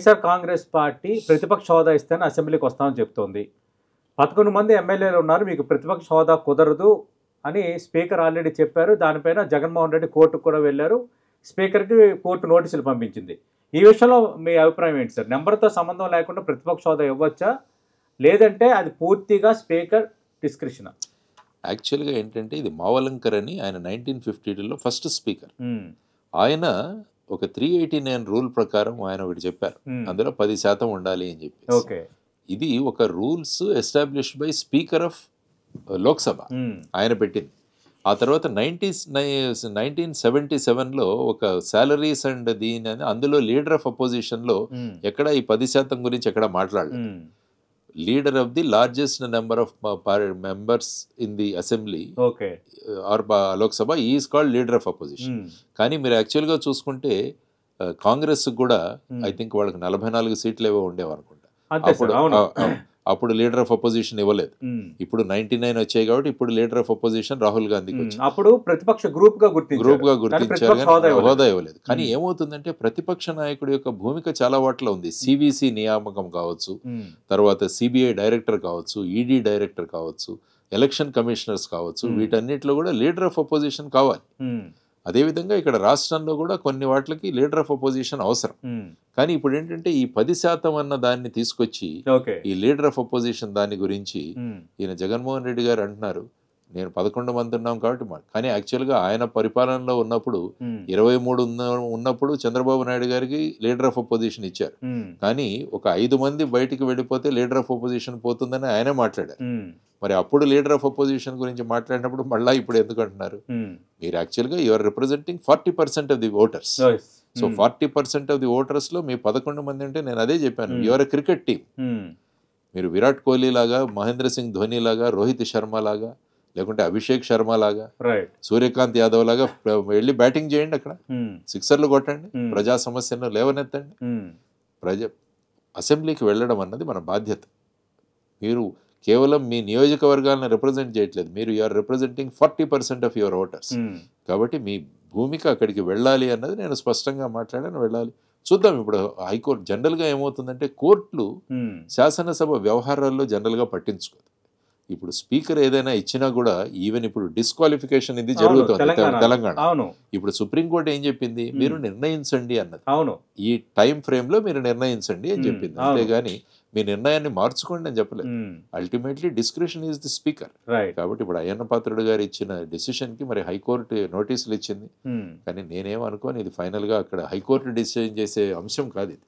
YSR Congress party ప్రతిపక్ష హోదా ఇస్తేనే అసెంబ్లీకి వస్తామని చెప్తోంది. 11 మంది ఎమ్మెల్యేలు ఉన్నారు, మీకు ప్రతిపక్ష హోదా కుదరదు అని స్పీకర్ ఆల్రెడీ చెప్పారు. దానిపైన జగన్మోహన్ రెడ్డి కోర్టుకు కూడా వెళ్ళారు. స్పీకర్కి కోర్టు నోటీసులు పంపించింది. ఈ విషయంలో మీ అభిప్రాయం ఏంటి సార్? నెంబర్తో సంబంధం లేకుండా ప్రతిపక్ష హోదా ఇవ్వచ్చా, లేదంటే అది పూర్తిగా స్పీకర్ డిస్క్రిప్షన్? యాక్చువల్గా ఏంటంటే ఇది మావలంకర్ అని ఆయన 1952లో ఫస్ట్ స్పీకర్. ఆయన ఒక 389 రూల్ ప్రకారం ఆయన ఒకటి చెప్పారు, అందులో 10% ఉండాలి అని చెప్పి. ఇది ఒక rules established by speaker of Lok Sabha ఆయన పెట్టింది. ఆ తర్వాత 1977లో ఒక సాలరీస్ అండ్ దీని అని అందులో లీడర్ ఆఫ్ అపోజిషన్లో ఎక్కడ ఈ 10% గురించి ఎక్కడ మాట్లాడలేదు. Leader of the largest number of members in the assembly or Lok Sabha is called leader of opposition. కానీ మీరు యాక్చువల్గా చూసుకుంటే కాంగ్రెస్ కూడా ఐ థింక్ వాళ్ళకి 44 సీట్లు ఏవో ఉండేవి అనుకుంటా. అప్పుడు లీడర్ ఆఫ్ అపోజిషన్ ఇవ్వలేదు. ఇప్పుడు 99 వచ్చాయి కాబట్టి ఇప్పుడు లీడర్ ఆఫ్ అపోజిషన్ రాహుల్ గాంధీకి వచ్చింది. అప్పుడు ప్రతిపక్ష గ్రూప్ గా గుర్తించారు, హోదా ఇవ్వలేదు. కానీ ఏమవుతుందంటే ప్రతిపక్ష నాయకుడి యొక్క భూమిక చాలా వాటిలో ఉంది. సివిసి నియామకం కావచ్చు, తర్వాత సిబిఐ డైరెక్టర్ కావచ్చు, ఈడీ డైరెక్టర్ కావచ్చు, ఎలక్షన్ కమిషనర్స్ కావచ్చు, వీటన్నిటిలో కూడా లీడర్ ఆఫ్ అపోజిషన్ కావాలి. అదేవిధంగా ఇక్కడ రాష్ట్రంలో కూడా కొన్ని వాటికి లీడర్ ఆఫ్ అపోజిషన్ అవసరం. కానీ ఇప్పుడు ఏంటంటే ఈ 10% అన్న దాన్ని తీసుకొచ్చి ఈ లీడర్ ఆఫ్ అపోజిషన్ దాని గురించి ఈయన జగన్మోహన్ రెడ్డి గారు అంటున్నారు, నేను 11 మంది ఉన్నాం కాబట్టి. కానీ యాక్చువల్గా ఆయన పరిపాలనలో ఉన్నప్పుడు 23 ఉన్నప్పుడు చంద్రబాబు నాయుడు గారికి లీడర్ ఆఫ్ అపోజిషన్ ఇచ్చారు. కానీ ఒక 5 మంది బయటికి వెళ్ళిపోతే లీడర్ ఆఫ్ అపోజిషన్ పోతుందని ఆయనే మాట్లాడారు. మరి అప్పుడు లీడర్ ఆఫ్ అపోజిషన్ గురించి మాట్లాడినప్పుడు మళ్ళీ ఇప్పుడు ఎందుకు అంటున్నారు? మీరు యాక్చువల్గా you're representing 40% of the voters. So 40% of the voters లో మీ 11 మంది అంటే నేను అదే చెప్పాను, యూఆర్ ఎ క్రికెట్ టీమ్. మీరు విరాట్ కోహ్లీ లాగా, మహేంద్ర సింగ్ ధోని లాగా, రోహిత్ శర్మ లాగా, లేకుంటే అభిషేక్ శర్మ లాగా, సూర్యకాంత్ యాదవ్ లాగా వెళ్ళి బ్యాటింగ్ చేయండి, అక్కడ సిక్సర్లు కొట్టండి, ప్రజా సమస్యను లేవనెత్తండి. అసెంబ్లీకి వెళ్ళడం అన్నది మన బాధ్యత. మీరు కేవలం మీ నియోజకవర్గాలను రిప్రజెంట్ చేయట్లేదు, మీరు you're representing 40% of your voters. కాబట్టి మీ భూమిక అక్కడికి వెళ్ళాలి అన్నది నేను స్పష్టంగా మాట్లాడాను, వెళ్ళాలి. చూద్దాం. ఇప్పుడు హైకోర్టు జనరల్గా ఏమవుతుందంటే కోర్టులు శాసనసభ వ్యవహారాల్లో జనరల్గా పట్టించుకోదు. ఇప్పుడు స్పీకర్ ఏదైనా ఇచ్చినా కూడా ఈవెన్ ఇప్పుడు డిస్క్వాలిఫికేషన్ ఇది జరుగుతుంది తెలంగాణ. ఇప్పుడు సుప్రీంకోర్టు ఏం చెప్పింది, మీరు నిర్ణయించండి అన్నది. ఈ టైం ఫ్రేమ్ లో మీరు నిర్ణయించండి అని చెప్పింది. అంతేగాని మీ నిర్ణయాన్ని మార్చుకోండి అని చెప్పలేదు. Ultimately discretion is the speaker. కాబట్టి ఇప్పుడు అయ్యన్న పాత్రుడు గారు ఇచ్చిన డెసిషన్ కి మరి హైకోర్టు నోటీసులు ఇచ్చింది. కానీ నేనేమనుకోని ఇది ఫైనల్ గా అక్కడ హైకోర్టు డిసిజన్ చేసే అంశం కాదు ఇది.